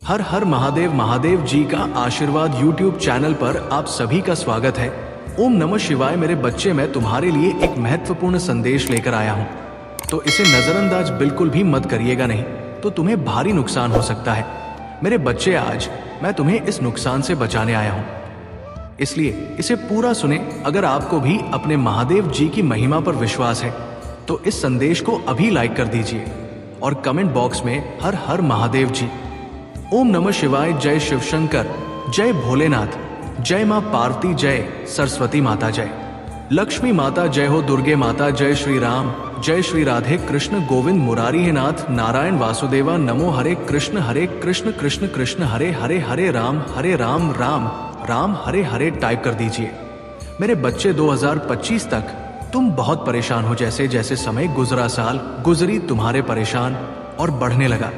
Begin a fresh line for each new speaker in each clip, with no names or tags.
हर हर महादेव। महादेव जी का आशीर्वाद YouTube channel पर आप सभी का स्वागत है। ओम नमः शिवाय। मेरे बच्चे, मैं तुम्हारे लिए एक महत्वपूर्ण संदेश लेकर आया हूँ, तो इसे नजरअंदाज बिल्कुल भी मत करिएगा, नहीं तो तुम्हें भारी नुकसान हो सकता है। मेरे बच्चे, आज मैं तुम्हें इस नुकसान से बचाने आया हूँ, इसलिए इसे पूरा सुने। अगर आपको भी अपने महादेव जी की महिमा पर विश्वास है तो इस संदेश को अभी लाइक कर दीजिए और कमेंट बॉक्स में हर हर महादेव जी, ओम नमः शिवाय, जय शिव शंकर, जय भोलेनाथ, जय मां पार्वती, जय सरस्वती माता, जय लक्ष्मी माता, जय हो दुर्गे माता, जय श्री राम, जय श्री राधे कृष्ण गोविंद मुरारी हे नाथ, नारायण वासुदेवा, नमो हरे कृष्ण कृष्ण कृष्ण हरे हरे, हरे राम राम राम हरे हरे टाइप कर दीजिए। मेरे बच्चे, 2025 तक तुम बहुत परेशान हो। जैसे जैसे समय गुजरा, साल गुजरी, तुम्हारे परेशान और बढ़ने लगा,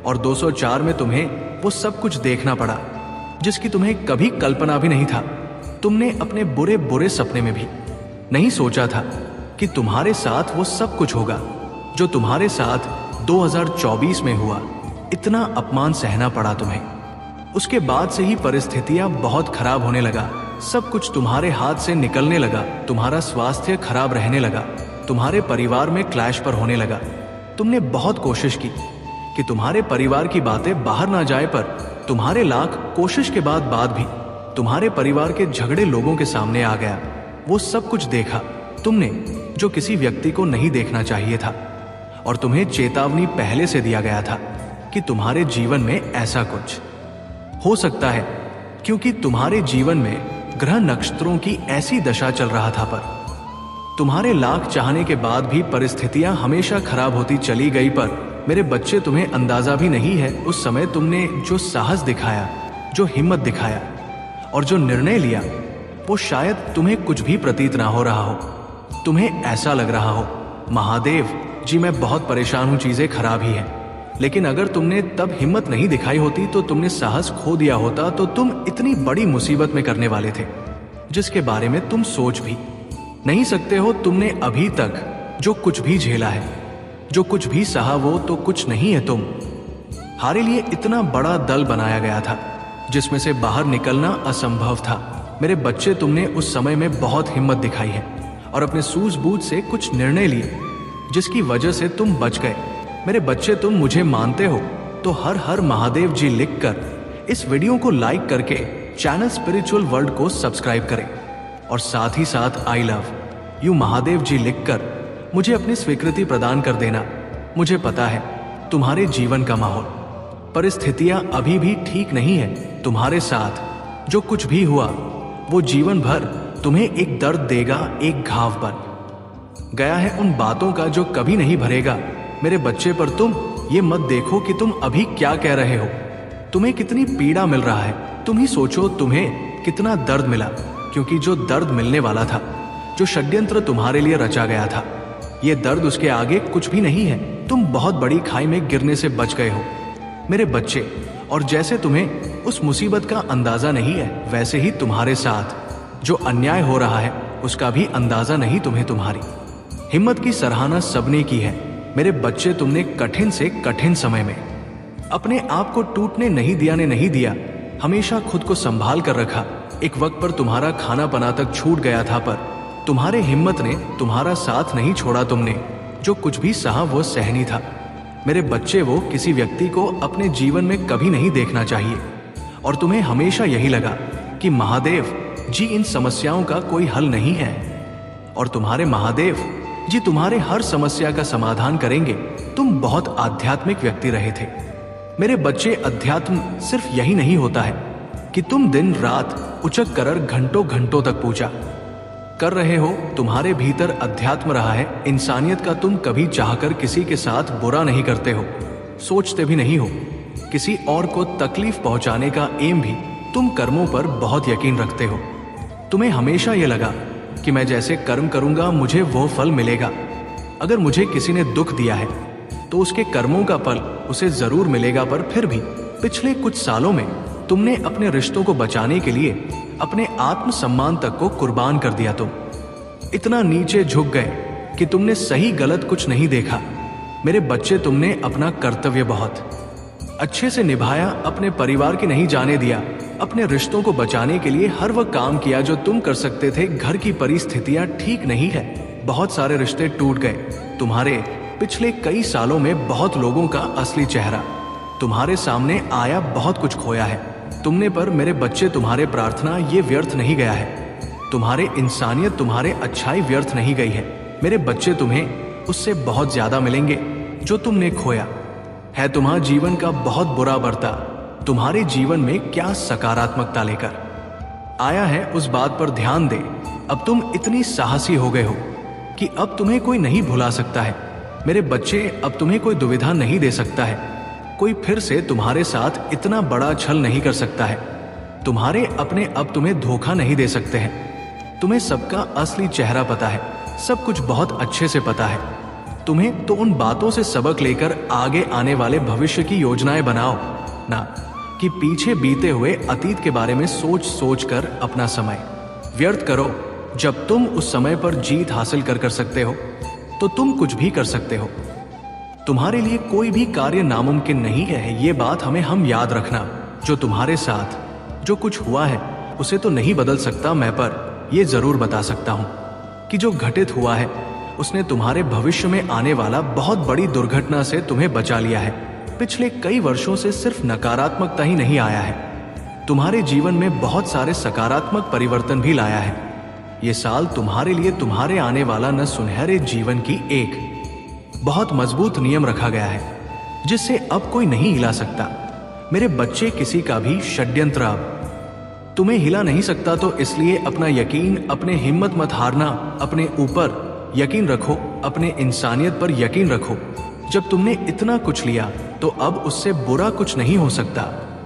और 204 में तुम्हें वो सब कुछ देखना पड़ा जिसकी तुम्हें कभी कल्पना भी नहीं था। तुमने अपने बुरे बुरे सपने में भी नहीं सोचा था कि तुम्हारे साथ वो सब कुछ होगा जो तुम्हारे साथ 2024 में हुआ। इतना अपमान सहना पड़ा तुम्हें। उसके बाद से ही परिस्थितियां बहुत खराब होने लगा, सब कुछ तुम्हारे हाथ से निकलने लगा, तुम्हारा स्वास्थ्य खराब रहने लगा, तुम्हारे परिवार में क्लैश पर होने लगा। तुमने बहुत कोशिश की कि तुम्हारे परिवार की बातें बाहर ना जाए, पर तुम्हारे लाख कोशिश के बाद भी तुम्हारे परिवार के झगड़े लोगों के सामने आ गया। वो सब कुछ देखा तुमने जो किसी व्यक्ति को नहीं देखना चाहिए था, और तुम्हें चेतावनी पहले से दिया गया था कि तुम्हारे जीवन में ऐसा कुछ हो सकता है, क्योंकि तुम्हारे जीवन में ग्रह नक्षत्रों की ऐसी दशा चल रहा था। पर तुम्हारे लाख चाहने के बाद भी परिस्थितियां हमेशा खराब होती चली गई। पर मेरे बच्चे, तुम्हें अंदाजा भी नहीं है उस समय तुमने जो साहस दिखाया, जो हिम्मत दिखाया और जो निर्णय लिया, वो शायद तुम्हें कुछ भी प्रतीत ना हो रहा हो। तुम्हें ऐसा लग रहा हो, महादेव जी मैं बहुत परेशान हूं, चीजें खराब ही हैं। लेकिन अगर तुमने तब हिम्मत नहीं दिखाई होती, तो तुमने साहस खो दिया होता, तो तुम इतनी बड़ी मुसीबत में करने वाले थे जिसके बारे में तुम सोच भी नहीं सकते हो। तुमने अभी तक जो कुछ भी झेला है, जो कुछ भी सहा, वो तो कुछ नहीं है। तुम्हारे लिए इतना बड़ा दल बनाया गया था जिसमें से बाहर निकलना असंभव था। मेरे बच्चे, तुमने उस समय में बहुत हिम्मत दिखाई है और अपने सूझबूझ से कुछ निर्णय लिए जिसकी वजह से तुम बच गए। मेरे बच्चे, तुम मुझे मानते हो तो हर हर महादेव जी लिखकर इस वीडियो को लाइक करके चैनल स्पिरिचुअल वर्ल्ड को सब्सक्राइब करें, और साथ ही साथ आई लव यू महादेव जी लिखकर मुझे अपनी स्वीकृति प्रदान कर देना। मुझे पता है तुम्हारे जीवन का माहौल, परिस्थितियां अभी भी ठीक नहीं है। तुम्हारे साथ जो कुछ भी हुआ वो जीवन भर तुम्हें एक दर्द देगा, एक घाव बन गया है उन बातों का जो कभी नहीं भरेगा। मेरे बच्चे, पर तुम ये मत देखो कि तुम अभी क्या कह रहे हो, तुम्हें कितनी पीड़ा मिल रहा है। तुम ही सोचो तुम्हें कितना दर्द मिला, क्योंकि जो दर्द मिलने वाला था, जो षड्यंत्र तुम्हारे लिए रचा गया था, ये दर्द उसके आगे कुछ भी नहीं है। तुम बहुत बड़ी खाई में गिरने से बच गए हो मेरे बच्चे, और जैसे तुम्हें उस मुसीबत का अंदाजा नहीं है, वैसे ही तुम्हारे साथ जो अन्याय हो रहा है उसका भी अंदाजा नहीं तुम्हें। तुम्हारी हिम्मत की सराहना सबने की है मेरे बच्चे। तुमने कठिन से कठिन समय में अपने आप को टूटने नहीं दिया, हमेशा खुद को संभाल कर रखा। एक वक्त पर तुम्हारा खाना पना तक छूट गया था, पर तुम्हारे हिम्मत ने तुम्हारा साथ नहीं छोड़ा। तुमने जो कुछ भी सहा वो सहनी था मेरे बच्चे। वो किसी व्यक्ति को अपने जीवन में कभी नहीं देखना चाहिए, और तुम्हें हमेशा यही लगा कि महादेव जी इन समस्याओं का कोई हल नहीं है, और तुम्हारे महादेव जी तुम्हारे हर समस्या का समाधान करेंगे। तुम बहुत आध्यात्मिक व्यक्ति रहे थे मेरे बच्चे। अध्यात्म सिर्फ यही नहीं होता है कि तुम दिन रात उचक कर घंटों घंटों तक पूजा कर रहे हो। तुम्हारे भीतर अध्यात्म रहा है, इंसानियत का। तुम कभी चाहकर किसी के साथ बुरा नहीं करते हो, सोचते भी नहीं हो। किसी और को तकलीफ पहुंचाने का एम भी, तुम कर्मों पर बहुत यकीन रखते हो। तुम्हें हमेशा यह लगा कि मैं जैसे कर्म करूंगा मुझे वो फल मिलेगा। अगर मुझे किसी ने दुख दिया है तो उसके कर्मों का फल उसे जरूर मिलेगा। पर फिर भी पिछले कुछ सालों में तुमने अपने रिश्तों को बचाने के लिए अपने आत्मसम्मान तक को कुर्बान कर दिया। तुम इतना नीचे झुक गए कि तुमने सही गलत कुछ नहीं देखा मेरे बच्चे। तुमने अपना कर्तव्य बहुत अच्छे से निभाया, अपने परिवार की नहीं जाने दिया, अपने रिश्तों को बचाने के लिए हर वह काम किया जो तुम कर सकते थे। घर की परिस्थितियां ठीक नहीं है, बहुत सारे रिश्ते टूट गए। तुम्हारे पिछले कई सालों में बहुत लोगों का असली चेहरा तुम्हारे सामने आया, बहुत कुछ खोया है तुमने। पर मेरे बच्चे, तुम्हारे प्रार्थना ये व्यर्थ नहीं गया है, तुम्हारे इंसानियत, तुम्हारे अच्छाई व्यर्थ नहीं गई है। मेरे बच्चे, तुम्हें उससे बहुत ज्यादा मिलेंगे जो तुमने खोया है। तुम्हारा जीवन का बहुत बुरा बर्ता तुम्हारे जीवन में क्या सकारात्मकता लेकर आया है, उस बात पर ध्यान दे। अब तुम इतनी साहसी हो गए हो कि अब तुम्हें कोई नहीं भुला सकता है। मेरे बच्चे, अब तुम्हें कोई दुविधा नहीं दे सकता है, कोई फिर से तुम्हारे साथ इतना बड़ा छल नहीं कर सकता है। तुम्हारे अपने अब तुम्हें धोखा नहीं दे सकते हैं। तुम्हें सबका असली चेहरा पता है, सब कुछ बहुत अच्छे से पता है। तुम्हें तो उन बातों से सबक लेकर आगे आने वाले भविष्य की योजनाएं बनाओ ना, कि पीछे बीते हुए अतीत के बारे में सोच सोच कर अपना समय व्यर्थ करो। जब तुम उस समय पर जीत हासिल कर सकते हो तो तुम कुछ भी कर सकते हो। तुम्हारे लिए कोई भी कार्य नामुमकिन नहीं है, ये बात हम याद रखना। जो तुम्हारे साथ जो कुछ हुआ है उसे तो नहीं बदल सकता मैं, पर यह जरूर बता सकता हूं कि जो घटित हुआ है उसने तुम्हारे भविष्य में आने वाला बहुत बड़ी दुर्घटना से तुम्हें बचा लिया है। पिछले कई वर्षों से सिर्फ नकारात्मकता ही नहीं आया है, तुम्हारे जीवन में बहुत सारे सकारात्मक परिवर्तन भी लाया है। ये साल तुम्हारे लिए, तुम्हारे आने वाला न सुनहरे जीवन की एक बहुत मजबूत नियम रखा गया है जिससे अब कोई नहीं हिला सकता। मेरे बच्चे, किसी का भी षड्यंत्र अब तुम्हें हिला नहीं सकता। तो इसलिए अपना यकीन, अपने हिम्मत मत हारना, अपने ऊपर यकीन रखो, अपने इंसानियत पर यकीन रखो। जब तुमने इतना कुछ लिया तो अब उससे बुरा कुछ नहीं हो सकता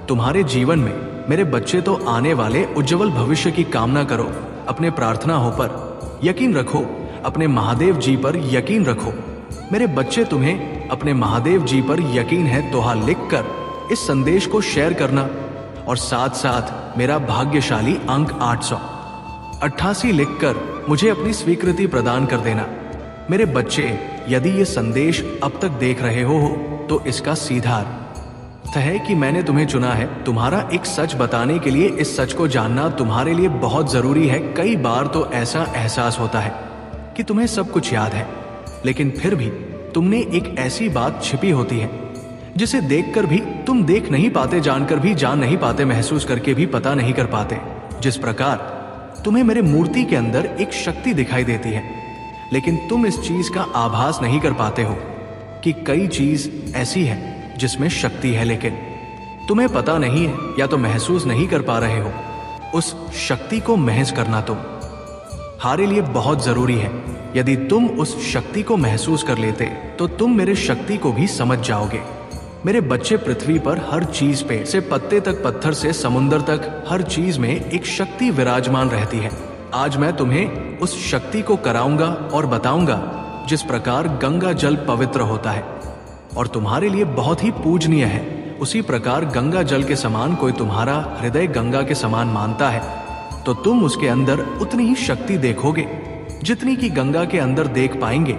तुम्हारे जीवन में। मेरे बच्चे, तो आने वाले उज्जवल भविष्य की कामना करो, अपने प्रार्थनाओं पर यकीन रखो, अपने महादेव जी पर यकीन रखो। मेरे बच्चे, तुम्हें अपने महादेव जी पर यकीन है तो हाँ लिखकर इस संदेश को शेयर करना, और साथ साथ मेरा भाग्यशाली अंक 888 लिखकर मुझे अपनी स्वीकृति प्रदान कर देना। मेरे बच्चे, यदि ये संदेश अब तक देख रहे हो तो इसका सीधा अर्थ है कि मैंने तुम्हें चुना है। तुम्हारा एक सच बताने के लिए इस सच को जानना तुम्हारे लिए बहुत जरूरी है। कई बार तो ऐसा एहसास होता है कि तुम्हें सब कुछ याद है, लेकिन फिर भी तुमने एक ऐसी बात छिपी होती है जिसे देखकर भी तुम देख नहीं पाते, जानकर भी जान नहीं पाते, महसूस करके भी पता नहीं कर पाते। जिस प्रकार तुम्हें मेरे मूर्ति के अंदर एक शक्ति दिखाई देती है, लेकिन तुम इस चीज का आभास नहीं कर पाते हो कि कई चीज ऐसी है जिसमें शक्ति है, लेकिन तुम्हें पता नहीं है या तो महसूस नहीं कर पा रहे हो। उस शक्ति को महसूस करना तुम्हारे लिए बहुत जरूरी है। यदि तुम उस शक्ति को महसूस कर लेते तो तुम मेरे शक्ति को भी समझ जाओगे। मेरे बच्चे, पृथ्वी पर हर चीज पे से पत्ते तक, पत्थर से समुंदर तक, हर चीज में एक शक्ति विराजमान रहती है। आज मैं तुम्हें उस शक्ति को कराऊंगा और बताऊंगा जिस प्रकार गंगा जल पवित्र होता है और तुम्हारे लिए बहुत ही पूजनीय है, उसी प्रकार गंगा जल के समान कोई तुम्हारा हृदय गंगा के समान मानता है तो तुम उसके अंदर उतनी ही शक्ति देखोगे जितनी कि गंगा के अंदर देख पाएंगे।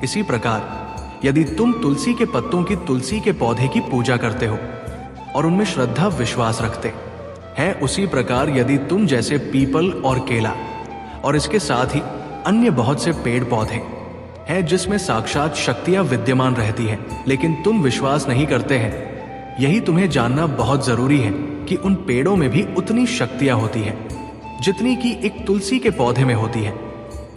इसी प्रकार यदि तुम तुलसी के पत्तों की, तुलसी के पौधे की पूजा करते हो और उनमें श्रद्धा विश्वास रखते हैं, उसी प्रकार यदि तुम जैसे पीपल और केला और इसके साथ ही अन्य बहुत से पेड़ पौधे हैं जिसमें साक्षात शक्तियां विद्यमान रहती हैं, लेकिन तुम विश्वास नहीं करते हैं। यही तुम्हें जानना बहुत जरूरी है कि उन पेड़ों में भी उतनी शक्तियां होती है जितनी कि एक तुलसी के पौधे में होती है।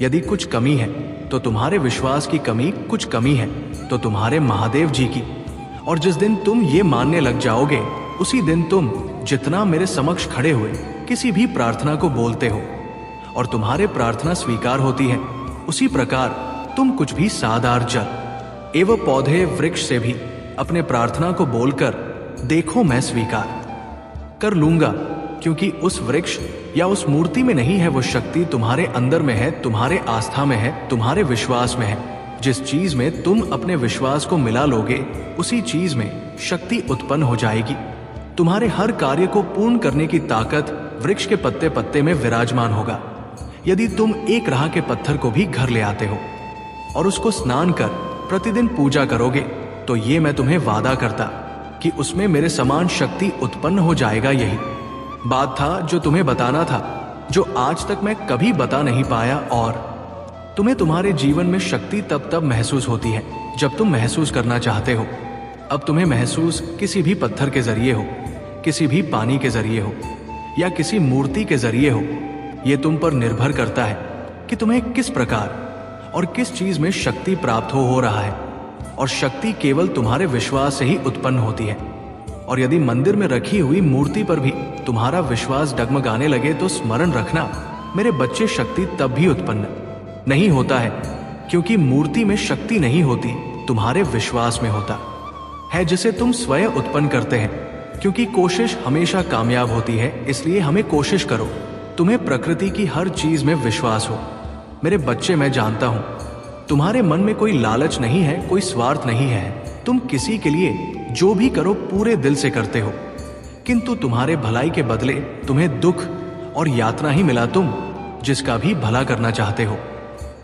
यदि कुछ कमी है तो तुम्हारे विश्वास की कमी, कुछ कमी है तो तुम्हारे महादेव जी की। और जिस दिन तुम ये मानने लग जाओगे उसी दिन तुम जितना मेरे समक्ष खड़े हुए किसी भी प्रार्थना को बोलते हो और तुम्हारे प्रार्थना स्वीकार होती है, उसी प्रकार तुम कुछ भी साधार जल एवं पौधे, वृक्ष से भी अपने प्रार्थना को बोलकर देखो, मैं स्वीकार कर लूंगा। क्योंकि उस वृक्ष या उस मूर्ति में नहीं है वो शक्ति, तुम्हारे अंदर में है, तुम्हारे आस्था में है, तुम्हारे विश्वास में है। जिस चीज में तुम अपने विश्वास को मिला लोगे उसी चीज में शक्ति उत्पन्न हो जाएगी। तुम्हारे हर कार्य को पूर्ण करने की ताकत वृक्ष के पत्ते पत्ते में विराजमान होगा। यदि तुम एक राह के पत्थर को भी घर ले आते हो और उसको स्नान कर प्रतिदिन पूजा करोगे तो ये मैं तुम्हें वादा करता कि उसमें मेरे समान शक्ति उत्पन्न हो जाएगा। यही बात था जो तुम्हें बताना था, जो आज तक मैं कभी बता नहीं पाया। और तुम्हें तुम्हारे जीवन में शक्ति तब तब महसूस होती है जब तुम महसूस करना चाहते हो। अब तुम्हें महसूस किसी भी पत्थर के जरिए हो, किसी भी पानी के जरिए हो या किसी मूर्ति के जरिए हो, यह तुम पर निर्भर करता है कि तुम्हें किस प्रकार और किस चीज में शक्ति प्राप्त हो रहा है। और शक्ति केवल तुम्हारे विश्वास से ही उत्पन्न होती है। और यदि मंदिर में रखी हुई मूर्ति पर भी तुम्हारा विश्वास डगमगाने लगे तो स्मरण रखना मेरे बच्चे, शक्ति तब भी उत्पन्न नहीं होता है, क्योंकि मूर्ति में शक्ति नहीं होती, तुम्हारे विश्वास में होता है, जिसे तुम स्वयं उत्पन्न करते हैं। क्योंकि कोशिश हमेशा कामयाब होती है, इसलिए हमें कोशिश करो तुम्हें प्रकृति की हर चीज में विश्वास हो। मेरे बच्चे, मैं जानता हूं तुम्हारे मन में कोई लालच नहीं है, कोई स्वार्थ नहीं है। तुम किसी के लिए जो भी करो पूरे दिल से करते हो, किंतु तुम्हारे भलाई के बदले तुम्हें दुख और यातना ही मिला। तुम जिसका भी भला करना चाहते हो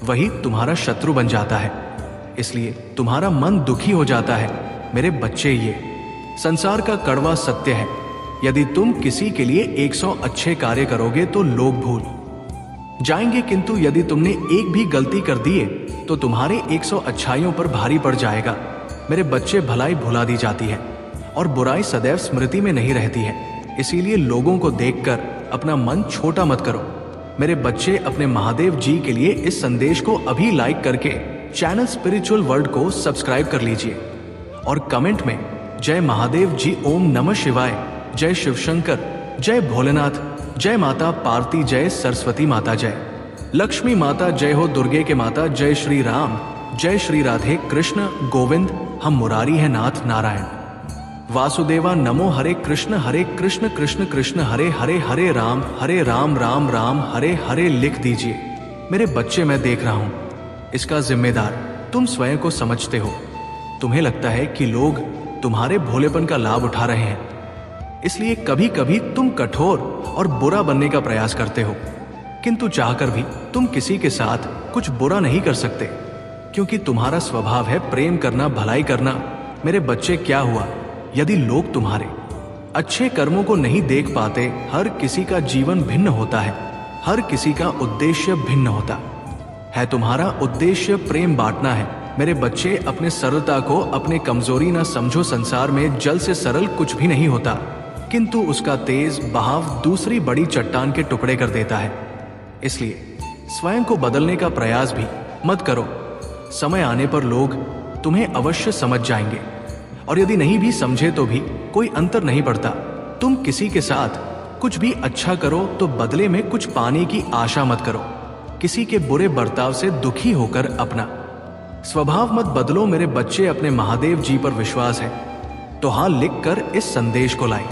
वही तुम्हारा शत्रु बन जाता है, इसलिए तुम्हारा मन दुखी हो जाता है। मेरे बच्चे, ये संसार का कड़वा सत्य है। यदि तुम किसी के लिए 100 अच्छे कार्य करोगे तो लोग भूल जाएंगे, किंतु यदि तुमने एक भी गलती कर दिए तो तुम्हारे 100 अच्छाइयों पर भारी पड़ जाएगा। मेरे बच्चे, भलाई भुला दी जाती है और बुराई सदैव स्मृति में नहीं रहती है। इसीलिए लोगों को देखकर अपना मन छोटा मत करो। मेरे बच्चे, अपने महादेव जी के लिए इस संदेश को अभी लाइक करके चैनल स्पिरिचुअल वर्ल्ड को सब्सक्राइब कर लीजिए और कमेंट में जय महादेव जी, ओम नमः शिवाय, जय शिव शंकर, जय भोलेनाथ, जय माता पार्वती, जय सरस्वती माता, जय लक्ष्मी माता, जय हो दुर्गे के माता, जय श्री राम, जय श्री राधे कृष्ण गोविंद, हम मुरारी है नाथ नारायण वासुदेवा, नमो हरे कृष्ण कृष्ण कृष्ण हरे हरे, हरे राम राम राम हरे हरे लिख दीजिए। मेरे बच्चे, मैं देख रहा हूं इसका जिम्मेदार तुम स्वयं को समझते हो। तुम्हें लगता है कि लोग तुम्हारे भोलेपन का लाभ उठा रहे हैं, इसलिए कभी कभी तुम कठोर और बुरा बनने का प्रयास करते हो, किंतु चाहकर भी तुम किसी के साथ कुछ बुरा नहीं कर सकते, क्योंकि तुम्हारा स्वभाव है प्रेम करना, भलाई करना। मेरे बच्चे, क्या हुआ यदि लोग तुम्हारे अच्छे कर्मों को नहीं देख पाते? हर किसी का जीवन भिन्न होता है, हर किसी का उद्देश्य भिन्न होता है। तुम्हारा उद्देश्य प्रेम बांटना है। मेरे बच्चे, अपने सरलता को अपने कमजोरी ना समझो। संसार में जल से सरल कुछ भी नहीं होता, किंतु उसका तेज बहाव दूसरी बड़ी चट्टान के टुकड़े कर देता है। इसलिए स्वयं को बदलने का प्रयास भी मत करो। समय आने पर लोग तुम्हें अवश्य समझ जाएंगे, और यदि नहीं भी समझे तो भी कोई अंतर नहीं पड़ता। तुम किसी के साथ कुछ भी अच्छा करो तो बदले में कुछ पाने की आशा मत करो। किसी के बुरे बर्ताव से दुखी होकर अपना स्वभाव मत बदलो। मेरे बच्चे, अपने महादेव जी पर विश्वास है तो हाँ लिखकर इस संदेश को लाइक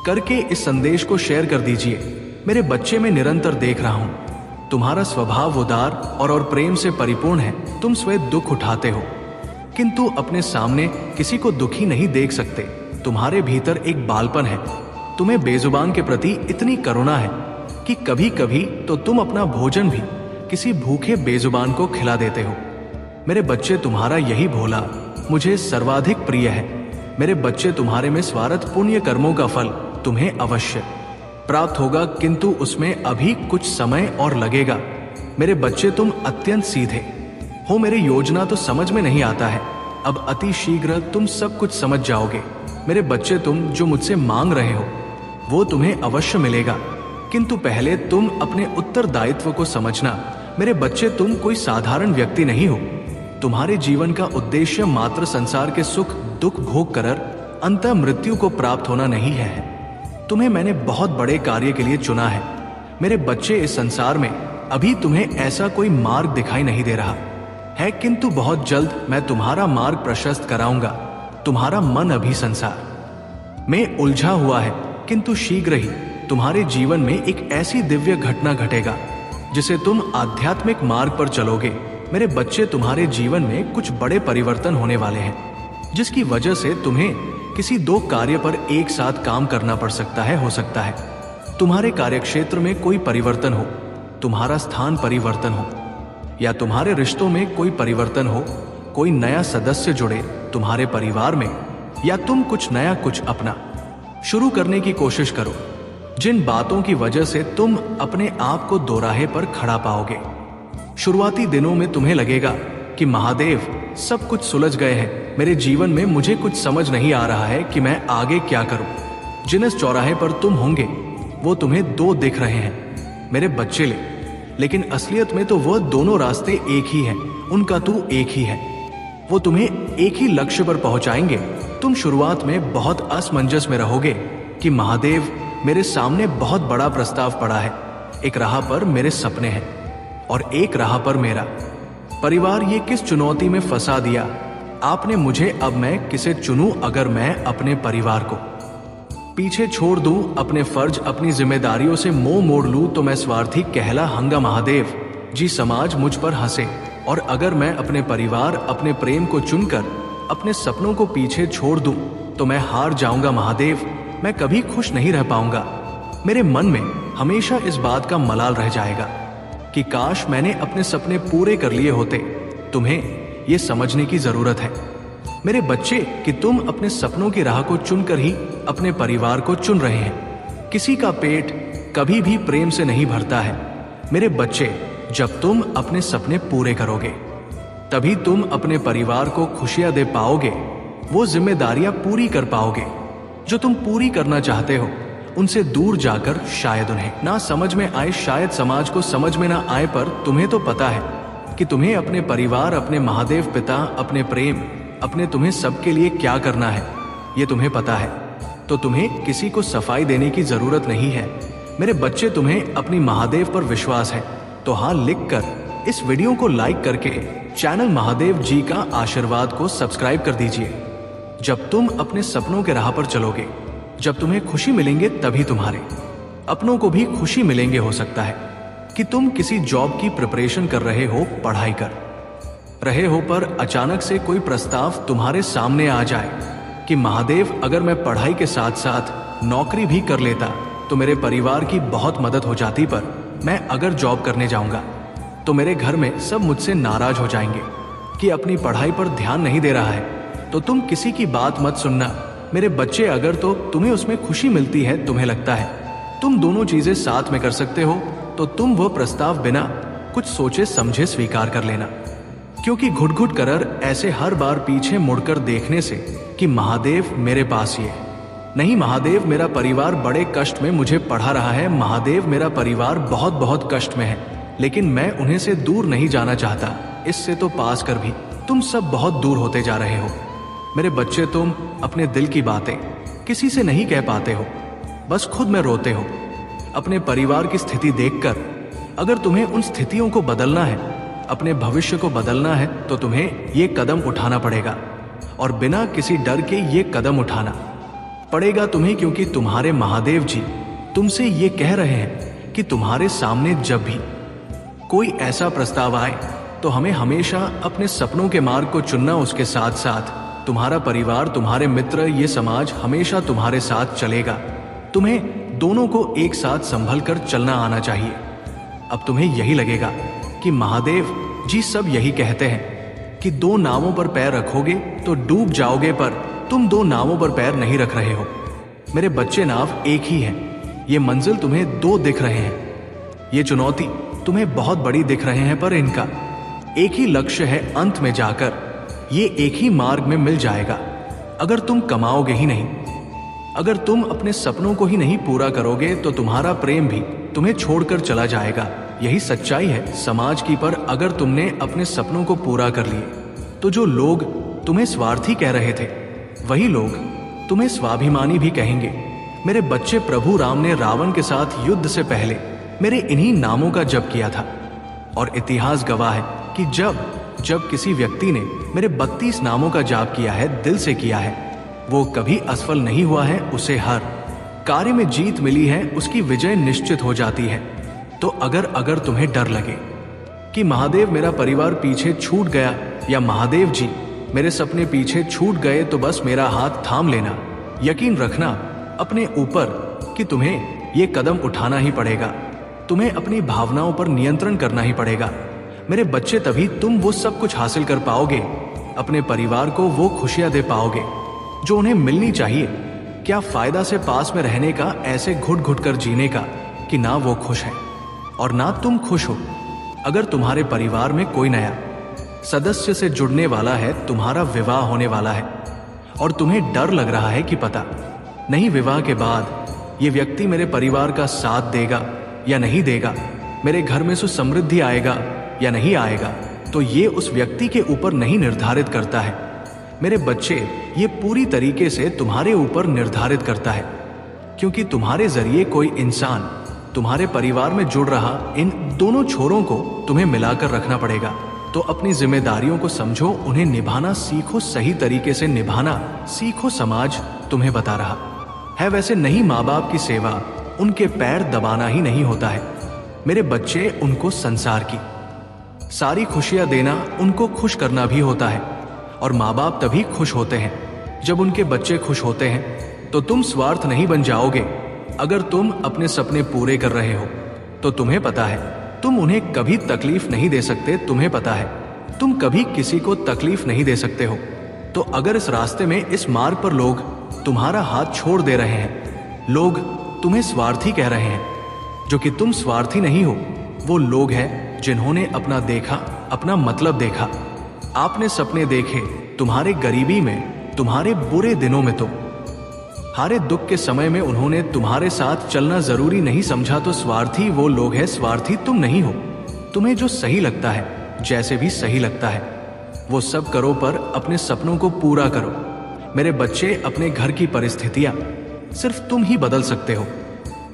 करके इस संदेश को शेयर कर दीजिए। मेरे बच्चे, मैं निरंतर देख रहा हूं तुम्हारा स्वभाव उदार और प्रेम से परिपूर्ण है। तुम स्वयं दुख उठाते हो, किंतु अपने सामने किसी को दुखी नहीं देख सकते। तुम्हारे भीतर एक बालपन है। तुम्हें बेजुबान के प्रति इतनी करुणा है कि कभी कभी तो तुम अपना भोजन भी किसी भूखे बेजुबान को खिला देते हो। मेरे बच्चे, तुम्हारा यही भोला मुझे सर्वाधिक प्रिय है। मेरे बच्चे, तुम्हारे में स्वार्थ पुण्य कर्मों का फल तुम्हें अवश्य प्राप्त होगा, किंतु उसमें अभी कुछ समय और लगेगा। मेरे बच्चे, तुम अत्यंत सीधे हो। मेरी योजना तो समझ में नहीं आता है, अब अति शीघ्र तुम सब कुछ समझ जाओगे। मेरे बच्चे, तुम जो मुझसे मांग रहे हो वो तुम्हें अवश्य मिलेगा, किंतु पहले तुम अपने उत्तरदायित्व को समझना। मेरे बच्चे, तुम कोई साधारण व्यक्ति नहीं हो। तुम्हारे जीवन का उद्देश्य मात्र संसार के सुख दुख भोग कर अंततः मृत्यु को प्राप्त होना नहीं है। तुम्हें मैंने बहुत बड़े कार्य के लिए चुना है। मेरे बच्चे, इस संसार में अभी तुम्हें ऐसा कोई मार्ग दिखाई नहीं दे रहा है, किंतु बहुत जल्द मैं तुम्हारा मार्ग प्रशस्त कराऊंगा। तुम्हारा मन अभी संसार में उलझा हुआ है, किंतु शीघ्र ही तुम्हारे जीवन में एक ऐसी दिव्य घटना घटेगा जिसे तुम आध्यात्मिक मार्ग पर चलोगे। मेरे बच्चे, तुम्हारे जीवन में कुछ बड़े परिवर्तन होने वाले हैं, जिसकी वजह से तुम्हें किसी दो कार्य पर एक साथ काम करना पड़ सकता है। हो सकता है तुम्हारे कार्यक्षेत्र में कोई परिवर्तन हो, तुम्हारा स्थान परिवर्तन हो, या तुम्हारे रिश्तों में कोई परिवर्तन हो, कोई नया सदस्य जुड़े तुम्हारे परिवार में, या तुम कुछ नया, कुछ अपना शुरू करने की कोशिश करो, जिन बातों की वजह से तुम अपने आप को दोराहे पर खड़ा पाओगे। शुरुआती दिनों में तुम्हें लगेगा कि महादेव सब कुछ सुलझ गए हैं, मेरे जीवन में मुझे कुछ समझ नहीं आ रहा है कि मैं आगे क्या करूं। जिस चौराहे पर तुम होंगे वो तुम्हें दो दिख रहे हैं, मेरे बच्चे लेकिन असलियत में तो वह दोनों रास्ते एक ही हैं, उनका तू एक ही है। वो तुम्हें एक ही लक्ष्य पर पहुंचाएंगे। तुम शुरुआत में बहुत असमंजस में रहोगे कि महादेव मेरे सामने बहुत बड़ा प्रस्ताव पड़ा है, एक राह पर मेरे सपने हैं और एक राह पर मेरा परिवार। ये किस चुनौती में फंसा दिया आपने मुझे। अब मैं किसे चुनूं? अगर मैं अपने परिवार को पीछे छोड़ दूं, अपने फर्ज अपनी जिम्मेदारियों से मुंह मोड़ लूं, तो मैं स्वार्थी कहलाऊंगा महादेव जी, समाज मुझ पर हंसे। और अगर मैं अपने परिवार, अपने प्रेम को चुनकर अपने सपनों को पीछे छोड़ दूं, तो मैं हार जाऊंगा महादेव, मैं कभी खुश नहीं रह पाऊंगा। मेरे मन में हमेशा इस बात का मलाल रह जाएगा कि काश मैंने अपने सपने पूरे कर लिए होते। तुम्हें यह समझने की जरूरत है मेरे बच्चे कि तुम अपने सपनों की राह को चुनकर ही अपने परिवार को चुन रहे हैं। किसी का पेट कभी भी प्रेम से नहीं भरता है मेरे बच्चे। जब तुम अपने सपने पूरे करोगे तभी तुम अपने परिवार को खुशियां दे पाओगे, वो जिम्मेदारियां पूरी कर पाओगे जो तुम पूरी करना चाहते हो। उनसे दूर जाकर शायद उन्हें ना समझ में आए, शायद समाज को समझ में ना आए, पर तुम्हें तो पता है कि तुम्हें अपने परिवार, अपने महादेव पिता, अपने प्रेम, अपने तुम्हें सबके लिए क्या करना है ये तुम्हें पता है। तो तुम्हें किसी को सफाई देने की जरूरत नहीं है मेरे बच्चे। तुम्हें अपनी महादेव पर विश्वास है तो हाँ लिखकर इस वीडियो को लाइक करके चैनल महादेव जी का आशीर्वाद को सब्सक्राइब कर दीजिए। जब तुम अपने सपनों के राह पर चलोगे, जब तुम्हें खुशी मिलेंगे, तभी तुम्हारे अपनों को भी खुशी मिलेंगे। हो सकता है कि तुम किसी जॉब की प्रिपरेशन कर रहे हो, पढ़ाई कर रहे हो, पर अचानक से कोई प्रस्ताव तुम्हारे सामने आ जाए कि महादेव अगर मैं पढ़ाई के साथ साथ नौकरी भी कर लेता तो मेरे परिवार की बहुत मदद हो जाती, पर मैं अगर जॉब करने जाऊंगा तो मेरे घर में सब मुझसे नाराज हो जाएंगे कि अपनी पढ़ाई पर ध्यान नहीं दे रहा है। तो तुम किसी की बात मत सुनना मेरे बच्चे। अगर तो तुम्हें उसमें खुशी मिलती है, तुम्हें लगता है तुम दोनों चीजें साथ में कर सकते हो, तो तुम वो प्रस्ताव बिना कुछ सोचे समझे स्वीकार कर लेना। क्योंकि घुट घुट कर ऐसे हर बार पीछे मुड़कर देखने से कि महादेव मेरे पास ये नहीं, महादेव मेरा परिवार बड़े कष्ट में मुझे पढ़ा रहा है, महादेव मेरा परिवार बहुत बहुत कष्ट में है, लेकिन मैं उन्हें से दूर नहीं जाना चाहता। इससे तो पास कर भी तुम सब बहुत दूर होते जा रहे हो मेरे बच्चे। तुम अपने दिल की बातें किसी से नहीं कह पाते हो, बस खुद में रोते हो अपने परिवार की स्थिति देखकर। अगर तुम्हें उन स्थितियों को बदलना है, अपने भविष्य को बदलना है, तो तुम्हें ये कदम उठाना पड़ेगा और बिना किसी डर के ये कदम उठाना पड़ेगा तुम्हें। क्योंकि तुम्हारे महादेव जी तुमसे ये कह रहे हैं कि तुम्हारे सामने जब भी कोई ऐसा प्रस्ताव आए तो हमें हमेशा अपने सपनों के मार्ग को चुनना। उसके साथ साथ तुम्हारा परिवार, तुम्हारे मित्र, ये समाज हमेशा तुम्हारे साथ चलेगा। तुम्हें दोनों को एक साथ संभल कर चलना आना चाहिए। अब तुम्हें यही लगेगा कि महादेव जी सब यही कहते हैं कि दो नावों पर पैर रखोगे तो डूब जाओगे, पर तुम दो नावों पर पैर नहीं रख रहे हो मेरे बच्चे। नाव एक ही है, ये मंजिल तुम्हें दो दिख रहे हैं, ये चुनौती तुम्हें बहुत बड़ी दिख रहे हैं, पर इनका एक ही लक्ष्य है। अंत में जाकर ये एक ही मार्ग में मिल जाएगा। अगर तुम कमाओगे ही नहीं, अगर तुम अपने सपनों को ही नहीं पूरा करोगे, तो तुम्हारा प्रेम भी तुम्हें छोड़कर चला जाएगा। यही सच्चाई है समाज की। पर अगर तुमने अपने सपनों को पूरा कर लिए, तो जो लोग तुम्हें स्वार्थी कह रहे थे, वही लोग तुम्हें स्वाभिमानी भी कहेंगे मेरे बच्चे। प्रभु राम ने रावण के साथ युद्ध से पहले मेरे इन्हीं नामों का जप किया था, और इतिहास गवाह है कि जब किसी व्यक्ति ने मेरे 32 नामों का जाप किया है, दिल से किया है, वो कभी असफल नहीं हुआ है। उसे हर कार्य में जीत मिली है, उसकी विजय निश्चित हो जाती है। तो अगर तुम्हें डर लगे कि महादेव मेरा परिवार पीछे छूट गया, या महादेव जी मेरे सपने पीछे छूट गए, तो बस मेरा हाथ थाम लेना। यकीन रखना अपने ऊपर कि तुम्हें ये कदम उठाना ही पड़ेगा। तुम्हें अपनी भावनाओं पर नियंत्रण करना ही पड़ेगा मेरे बच्चे। तभी तुम वो सब कुछ हासिल कर पाओगे, अपने परिवार को वो खुशियां दे पाओगे जो उन्हें मिलनी चाहिए? क्या फायदा से पास में रहने का, ऐसे घुट घुट कर जीने का कि ना वो खुश है और ना तुम खुश हो? अगर तुम्हारे परिवार में कोई नया सदस्य से जुड़ने वाला है, तुम्हारा विवाह होने वाला है और तुम्हें डर लग रहा है कि पता नहीं विवाह के बाद ये व्यक्ति मेरे परिवार का साथ देगा या नहीं देगा, मेरे घर में सुख समृद्धि आएगा या नहीं आएगा, तो ये उस व्यक्ति के ऊपर नहीं निर्धारित करता है मेरे बच्चे, ये पूरी तरीके से तुम्हारे ऊपर निर्धारित करता है, क्योंकि तुम्हारे जरिए कोई इंसान तुम्हारे परिवार में जुड़ रहा, इन दोनों छोरों को तुम्हें मिलाकर रखना पड़ेगा। तो अपनी जिम्मेदारियों को समझो, उन्हें निभाना सीखो, सही तरीके से निभाना सीखो। समाज तुम्हें बता रहा है वैसे नहीं, माँ बाप की सेवा उनके पैर दबाना ही नहीं होता है मेरे बच्चे, उनको संसार की सारी खुशियां देना, उनको खुश करना भी होता है। और माँ बाप तभी खुश होते हैं जब उनके बच्चे खुश होते हैं। तो तुम स्वार्थ नहीं बन जाओगे। अगर तुम अपने सपने पूरे कर रहे हो तो तुम्हें पता है तुम उन्हें कभी तकलीफ नहीं दे सकते, तुम्हें पता है तुम कभी किसी को तकलीफ नहीं दे सकते हो। तो अगर इस रास्ते में, इस मार्ग पर लोग तुम्हारा हाथ छोड़ दे रहे हैं, लोग तुम्हें स्वार्थी कह रहे हैं, जो कि तुम स्वार्थी नहीं हो। वो लोग हैं जिन्होंने अपना देखा, अपना मतलब देखा। आपने सपने देखे तुम्हारे गरीबी में, तुम्हारे बुरे दिनों में, तो हारे दुख के समय में उन्होंने तुम्हारे साथ चलना जरूरी नहीं समझा। तो स्वार्थी वो लोग हैं, स्वार्थी तुम नहीं हो। तुम्हें जो सही लगता है, जैसे भी सही लगता है, वो सब करो, पर अपने सपनों को पूरा करो मेरे बच्चे। अपने घर की परिस्थितियां सिर्फ तुम ही बदल सकते हो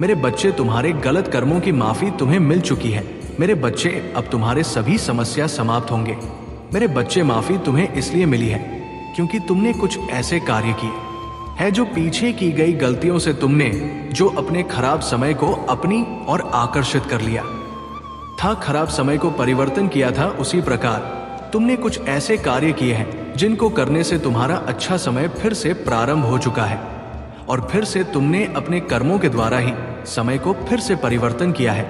मेरे बच्चे। तुम्हारे गलत कर्मों की माफी तुम्हें मिल चुकी है मेरे बच्चे। अब तुम्हारे सभी समस्या समाप्त होंगे मेरे बच्चे। माफी तुम्हें इसलिए मिली है क्योंकि तुमने कुछ ऐसे कार्य किए है जो पीछे की गई गलतियों से तुमने, जो अपने खराब समय को अपनी ओर आकर्षित कर लिया था, खराब समय को परिवर्तन किया था, उसी प्रकार तुमने कुछ ऐसे कार्य किए हैं जिनको करने से तुम्हारा अच्छा समय फिर से प्रारंभ हो चुका है। और फिर से तुमने अपने कर्मों के द्वारा ही समय को फिर से परिवर्तन किया है।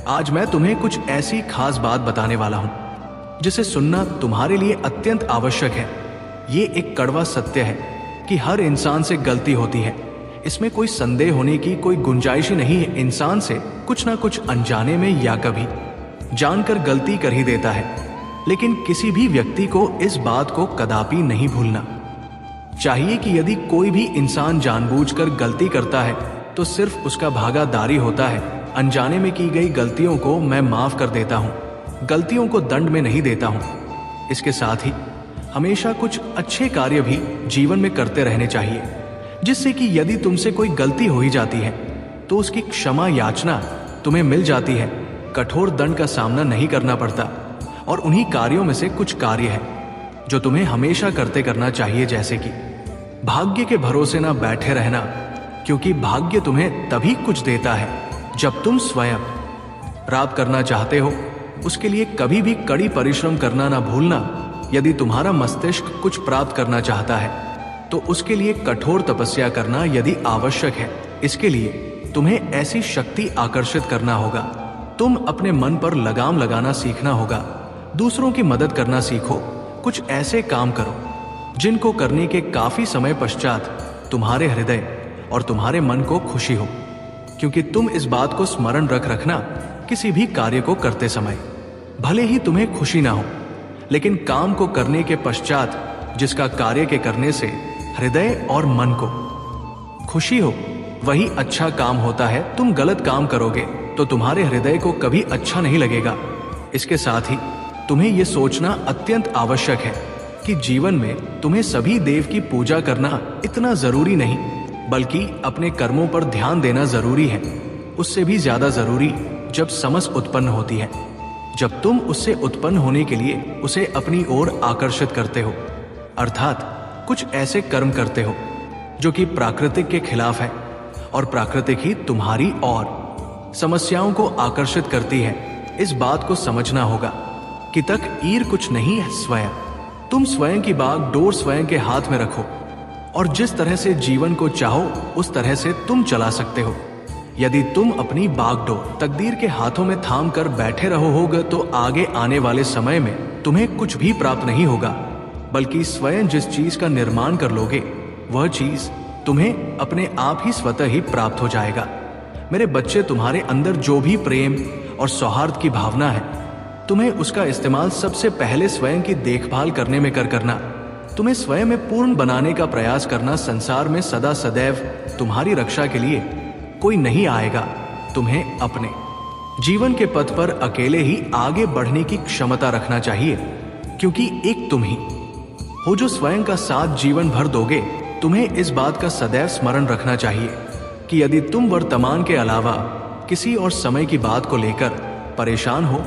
आज मैं तुम्हें कुछ ऐसी खास बात बताने वाला हूं जिसे सुनना तुम्हारे लिए अत्यंत आवश्यक है। ये एक कड़वा सत्य है कि हर इंसान से गलती होती है, इसमें कोई संदेह होने की कोई गुंजाइश ही नहीं है। इंसान से कुछ ना कुछ अनजाने में या कभी जानकर गलती कर ही देता है, लेकिन किसी भी व्यक्ति को इस बात को कदापि नहीं भूलना चाहिए कि यदि कोई भी इंसान जानबूझकर गलती करता है तो सिर्फ उसका भागादारी होता है। अनजाने में की गई गलतियों को मैं माफ कर देता हूँ, गलतियों को दंड में नहीं देता हूँ। इसके साथ ही हमेशा कुछ अच्छे कार्य भी जीवन में करते रहने चाहिए, जिससे कि यदि तुमसे कोई गलती हो ही जाती है तो उसकी क्षमा याचना तुम्हें मिल जाती है, कठोर दंड का सामना नहीं करना पड़ता। और उन्हीं कार्यों में से कुछ कार्य है जो तुम्हें हमेशा करते करना चाहिए, जैसे कि भाग्य के भरोसे ना बैठे रहना, क्योंकि भाग्य तुम्हें तभी कुछ देता है जब तुम स्वयं प्राप्त करना चाहते हो। उसके लिए कभी भी कड़ी परिश्रम करना ना भूलना। यदि तुम्हारा मस्तिष्क कुछ प्राप्त करना चाहता है तो उसके लिए कठोर तपस्या करना यदि आवश्यक है। इसके लिए तुम्हें ऐसी शक्ति आकर्षित करना होगा, तुम अपने मन पर लगाम लगाना सीखना होगा, दूसरों की मदद करना सीखो, कुछ ऐसे काम करो जिनको करने के काफी समय पश्चात तुम्हारे हृदय और तुम्हारे मन को खुशी हो। क्योंकि तुम इस बात को स्मरण रखना, किसी भी कार्य को करते समय भले ही तुम्हें खुशी ना हो, लेकिन काम को करने के पश्चात जिसका कार्य के करने से हृदय और मन को खुशी हो, वही अच्छा काम होता है। तुम गलत काम करोगे तो तुम्हारे हृदय को कभी अच्छा नहीं लगेगा। इसके साथ ही तुम्हें यह सोचना अत्यंत आवश्यक है कि जीवन में तुम्हें सभी देव की पूजा करना इतना जरूरी नहीं, बल्कि अपने कर्मों पर ध्यान देना जरूरी है। उससे भी ज्यादा जरूरी जब समझ उत्पन्न होती है, जब तुम उससे उत्पन्न होने के लिए उसे अपनी ओर आकर्षित करते हो, अर्थात कुछ ऐसे कर्म करते हो जो कि प्राकृतिक के खिलाफ है, और प्राकृतिक ही तुम्हारी और समस्याओं को आकर्षित करती है। इस बात को समझना होगा कि तक ईर कुछ नहीं है, स्वयं तुम स्वयं की बागडोर स्वयं के हाथ में रखो, और जिस तरह से जीवन को चाहो उस तरह से तुम चला सकते हो। यदि तुम अपनी बागडोर तकदीर के हाथों में थाम कर बैठे रहोगे तो आगे आने वाले समय में तुम्हें कुछ भी प्राप्त नहीं होगा, बल्कि स्वयं जिस चीज का निर्माण कर लोगे वह चीज तुम्हें अपने आप ही स्वतः ही प्राप्त हो जाएगा। मेरे बच्चे, तुम्हारे अंदर जो भी प्रेम और सौहार्द की भावना है, तुम्हें उसका इस्तेमाल सबसे पहले स्वयं की देखभाल करने में करना। तुम्हें स्वयं में पूर्ण बनाने का प्रयास करना। संसार में सदा सदैव तुम्हारी रक्षा के लिए कोई नहीं आएगा। तुम्हें अपने जीवन के पथ पर अकेले ही आगे बढ़ने की क्षमता रखना चाहिए, क्योंकि एक तुम ही हो जो स्वयं का साथ जीवन भर दोगे। तुम्हें इस बात का सदैव स्मरण रखना चाहिए कि यदि तुम वर्तमान के अलावा किसी और समय की बात को लेकर परेशान हो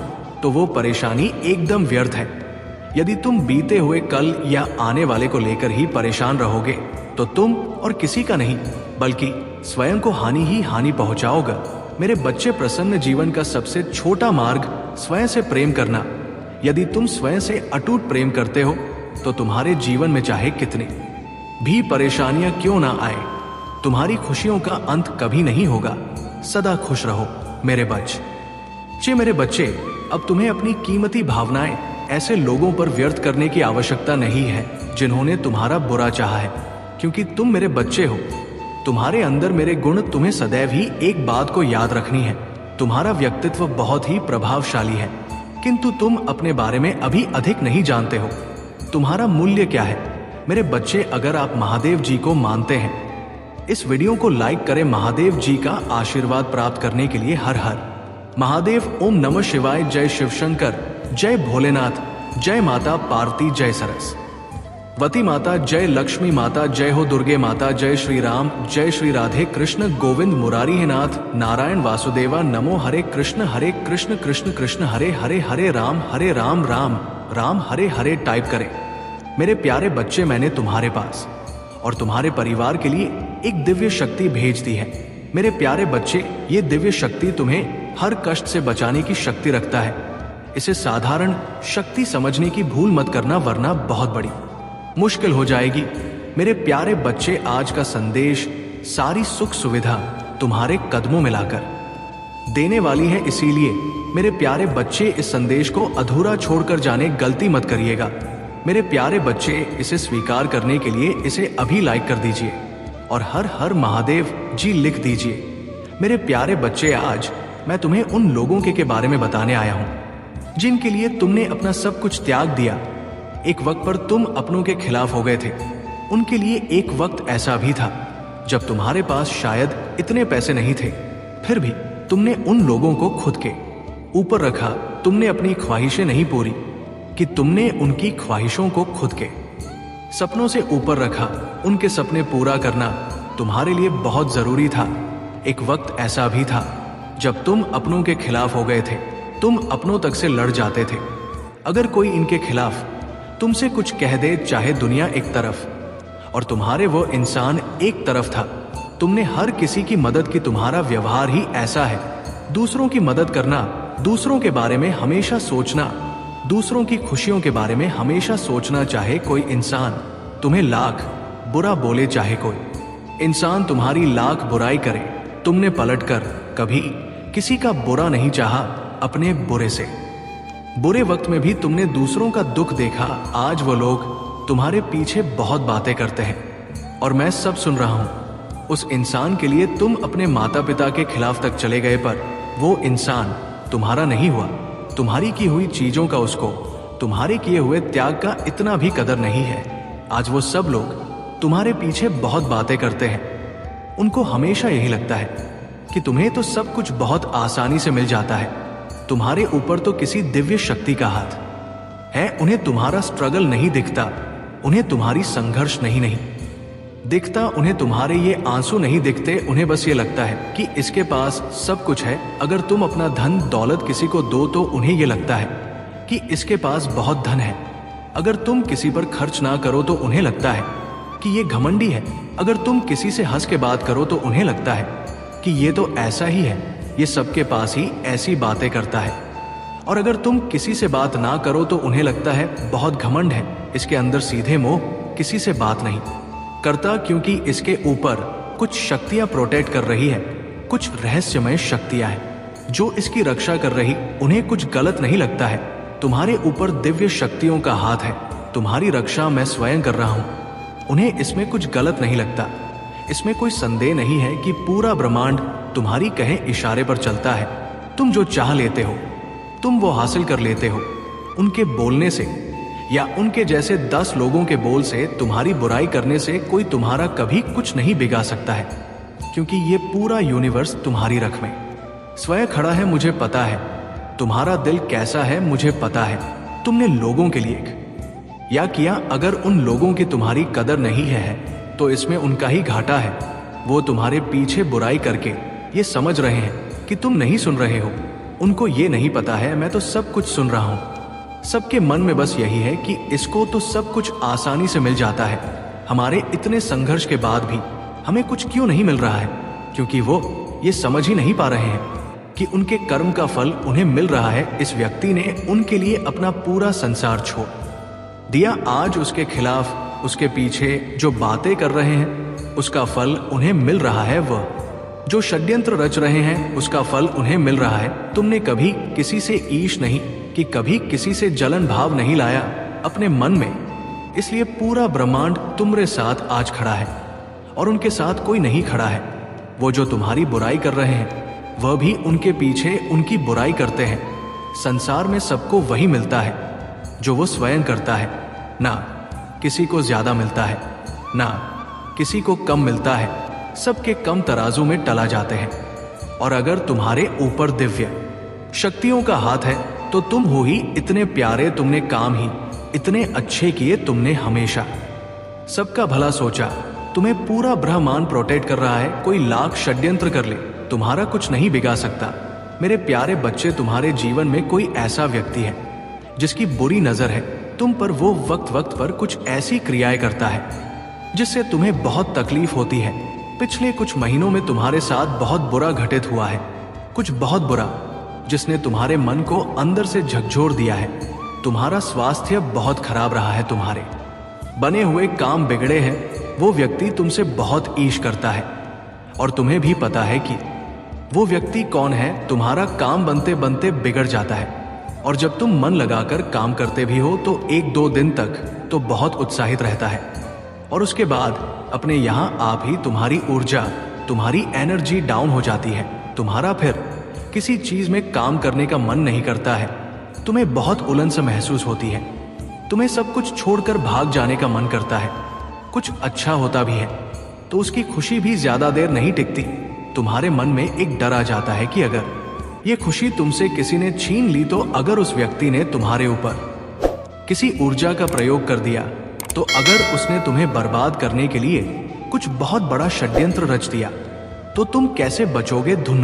तो वो परेशानी एकदम व्यर्थ है। यदि तुम बीते हुए कल या आने वाले को लेकर ही परेशान रहोगे तो तुम और किसी का नहीं बल्कि स्वयं को हानि ही हानि पहुंचाओगे। मेरे बच्चे, प्रसन्न जीवन का सबसे छोटा मार्ग स्वयं से प्रेम करना। यदि तुम स्वयं से अटूट प्रेम करते हो तो तुम्हारे जीवन में चाहे कितनी भी परेशानियां क्यों ना आए, तुम्हारी खुशियों का अंत कभी नहीं होगा। सदा खुश रहो मेरे बच्चे। अब तुम्हें अपनी कीमती भावनाएं ऐसे लोगों पर व्यर्थ करने की आवश्यकता नहीं है जिन्होंने तुम्हारा बुरा चाहा है, क्योंकि तुम मेरे बच्चे हो। तुम्हारे अंदर मेरे गुण तुम्हें सदैव ही एक बात को याद रखनी है। तुम्हारा व्यक्तित्व बहुत ही प्रभावशाली है, किंतु तुम अपने बारे में अभी अधिक नहीं जानते हो। तुम्हारा मूल्य क्या है मेरे बच्चे? अगर आप महादेव जी को मानते हैं, इस वीडियो को लाइक करें। महादेव जी का आशीर्वाद प्राप्त करने के लिए हर हर महादेव, ओम नमः शिवाय, जय शिव शंकर, जय भोलेनाथ, जय माता पार्वती, जय सरस्वती माता, जय लक्ष्मी माता, जय हो दुर्गे माता, जय श्री राम, जय श्री राधे कृष्ण गोविंद मुरारी हे नाथ, नारायण वासुदेवा, नमो हरे कृष्ण कृष्ण कृष्ण हरे हरे, हरे राम राम राम हरे हरे टाइप करें। मेरे प्यारे बच्चे, मैंने तुम्हारे पास और तुम्हारे परिवार के लिए एक दिव्य शक्ति भेज दी है। मेरे प्यारे बच्चे, ये दिव्य शक्ति तुम्हें हर कष्ट से बचाने की शक्ति रखता है। इसे साधारण शक्ति समझने की भूल मत करना, वरना बहुत बड़ी मुश्किल हो जाएगी। मेरे प्यारे बच्चे, आज का संदेश सारी सुख सुविधा तुम्हारे कदमों में लाकर देने वाली है। इसीलिए मेरे प्यारे बच्चे, इस संदेश को अधूरा छोड़कर जाने गलती मत करिएगा। मेरे प्यारे बच्चे, इसे स्वीकार करने के लिए इसे अभी लाइक कर दीजिए और हर हर महादेव जी लिख दीजिए। मेरे प्यारे बच्चे, आज मैं तुम्हें उन लोगों के बारे में बताने आया हूं जिनके लिए तुमने अपना सब कुछ त्याग दिया। एक वक्त पर तुम अपनों के खिलाफ हो गए थे। उनके लिए एक वक्त ऐसा भी था जब तुम्हारे पास शायद इतने पैसे नहीं थे, फिर भी तुमने उन लोगों को खुद के ऊपर रखा। तुमने अपनी ख्वाहिशें नहीं पूरी कि तुमने उनकी ख्वाहिशों को खुद के सपनों से ऊपर रखा। उनके सपने पूरा करना तुम्हारे लिए बहुत जरूरी था। एक वक्त ऐसा भी था जब तुम अपनों के खिलाफ हो गए थे। तुम अपनों तक से लड़ जाते थे। अगर कोई इनके खिलाफ तुमसे कुछ कह दे, चाहे दुनिया एक तरफ और तुम्हारे वो इंसान एक तरफ था, तुमने हर किसी की मदद की। तुम्हारा व्यवहार ही ऐसा है। दूसरों की मदद करना, दूसरों के बारे में हमेशा सोचना, दूसरों की खुशियों के बारे में हमेशा सोचना। चाहे कोई इंसान तुम्हें लाख बुरा बोले, चाहे कोई इंसान तुम्हारी लाख बुराई करे, तुमने पलटकर कभी किसी का बुरा नहीं चाहा। अपने बुरे से बुरे वक्त में भी तुमने दूसरों का दुख देखा। आज वो लोग तुम्हारे पीछे बहुत बातें करते हैं और मैं सब सुन रहा हूं। उस इंसान के लिए तुम अपने माता पिता के खिलाफ तक चले गए, पर वो इंसान तुम्हारा नहीं हुआ। तुम्हारी की हुई चीजों का उसको तुम्हारे किए हुए त्याग का इतना भी कदर नहीं है। आज वो सब लोग तुम्हारे पीछे बहुत बातें करते हैं। उनको हमेशा यही लगता है कि तुम्हें तो सब कुछ बहुत आसानी से मिल जाता है। तुम्हारे ऊपर तो किसी दिव्य शक्ति का हाथ है। उन्हें तुम्हारा स्ट्रगल नहीं दिखता, उन्हें तुम्हारी संघर्ष नहीं दिखता, उन्हें तुम्हारे ये आंसू नहीं दिखते। उन्हें बस ये लगता है कि इसके पास सब कुछ है। अगर तुम अपना धन दौलत किसी को दो तो उन्हें ये लगता है कि इसके पास बहुत धन है। अगर तुम किसी पर खर्च ना करो तो उन्हें लगता है कि ये घमंडी है। अगर तुम किसी से हंस के बात करो तो उन्हें लगता है कि ये तो ऐसा ही है, ये सबके पास ही ऐसी बातें करता है। और अगर तुम किसी से बात ना करो तो उन्हें लगता है बहुत घमंड है, इसके अंदर सीधे मुंह किसी से बात नहीं करता, क्योंकि इसके ऊपर कुछ शक्तियां प्रोटेक्ट कर रही है, कुछ रहस्यमय शक्तियां हैं जो इसकी रक्षा कर रही। उन्हें कुछ गलत नहीं लगता है। तुम्हारे ऊपर दिव्य शक्तियों का हाथ है। तुम्हारी रक्षा मैं स्वयं कर रहा हूं। उन्हें इसमें कुछ गलत नहीं लगता। इसमें कोई संदेह नहीं है कि पूरा ब्रह्मांड तुम्हारी कहे इशारे पर चलता है। तुम जो चाह लेते हो तुम वो हासिल कर लेते हो। उनके बोलने से या उनके जैसे 10 लोगों के बोल से, तुम्हारी बुराई करने से कोई तुम्हारा कभी कुछ नहीं बिगाड़ सकता है, क्योंकि ये पूरा यूनिवर्स तुम्हारी रख में स्वयं खड़ा है। मुझे पता है तुम्हारा दिल कैसा है, मुझे पता है। तुमने लोगों के लिए या किया, अगर उन लोगों की तुम्हारी कदर नहीं है तो इसमें उनका ही घाटा है। वो तुम्हारे पीछे बुराई करके ये समझ रहे हैं कि तुम नहीं सुन रहे हो। उनको ये नहीं पता है मैं तो सब कुछ सुन रहा हूं। सबके मन में बस यही है कि इसको तो सब कुछ आसानी से मिल जाता है। हमारे इतने संघर्ष के बाद भी हमें कुछ क्यों नहीं मिल रहा है? क्योंकि वो ये समझ ही नहीं पा रहे हैं कि उनके कर्म का फल उन्हें मिल रहा है। इस व्यक्ति ने उनके लिए अपना पूरा संसार छोड़ दिया। आज उसके खिलाफ, उसके पीछे जो बातें कर रहे हैं उसका फल उन्हें मिल रहा है। वह जो षड्यंत्र रच रहे हैं उसका फल उन्हें मिल रहा है। तुमने कभी किसी से ईश नहीं कि कभी किसी से जलन भाव नहीं लाया अपने मन में, इसलिए पूरा ब्रह्मांड तुम्हारे साथ आज खड़ा है और उनके साथ कोई नहीं खड़ा है। वो जो तुम्हारी बुराई कर रहे हैं वह भी उनके पीछे उनकी बुराई करते हैं। संसार में सबको वही मिलता है जो वो स्वयं करता है। ना किसी को ज्यादा मिलता है, ना किसी को कम मिलता है। सबके कम तराजू में टला जाते हैं। और अगर तुम्हारे ऊपर दिव्य शक्तियों का हाथ है तो तुम हो ही इतने प्यारे। तुमने काम ही इतने अच्छे किए। तुमने हमेशा सबका भला सोचा। तुम्हें पूरा ब्रह्मांड प्रोटेक्ट कर रहा है। कोई लाख षड्यंत्र कर ले, तुम्हारा कुछ नहीं बिगाड़ सकता। मेरे प्यारे बच्चे, तुम्हारे जीवन में कोई ऐसा व्यक्ति है जिसकी बुरी नजर है तुम पर। वो वक्त वक्त पर कुछ ऐसी क्रियाएं करता है जिससे तुम्हें बहुत तकलीफ होती है। पिछले कुछ महीनों में तुम्हारे साथ बहुत बुरा घटित हुआ है, कुछ बहुत बुरा, जिसने तुम्हारे मन को अंदर से झकझोर दिया है। तुम्हारा स्वास्थ्य बहुत खराब रहा है, तुम्हारे बने हुए काम बिगड़े हैं। वो व्यक्ति तुमसे बहुत ईर्ष्या करता है और तुम्हें भी पता है कि वो व्यक्ति कौन है। तुम्हारा काम बनते बनते बिगड़ जाता है और जब तुम मन लगाकर काम करते भी हो तो 1-2 दिन तक तो बहुत उत्साहित रहता है और उसके बाद अपने यहाँ आप ही तुम्हारी ऊर्जा, तुम्हारी एनर्जी डाउन हो जाती है। तुम्हारा फिर किसी चीज में काम करने का मन नहीं करता है। तुम्हें बहुत उलझन सा महसूस होती है। तुम्हें सब कुछ छोड़कर भाग जाने का मन करता है। कुछ अच्छा होता भी है तो उसकी खुशी भी ज्यादा देर नहीं टिकती। तुम्हारे मन में एक डर आ जाता है कि अगर ये खुशी तुमसे किसी ने छीन ली तो, अगर उस व्यक्ति ने तुम्हारे ऊपर किसी ऊर्जा का प्रयोग कर दिया तो, अगर उसने तुम्हें बर्बाद करने के लिए कुछ बहुत बड़ा षड्यंत्र रच दिया तो तुम कैसे बचोगे? धुन्नो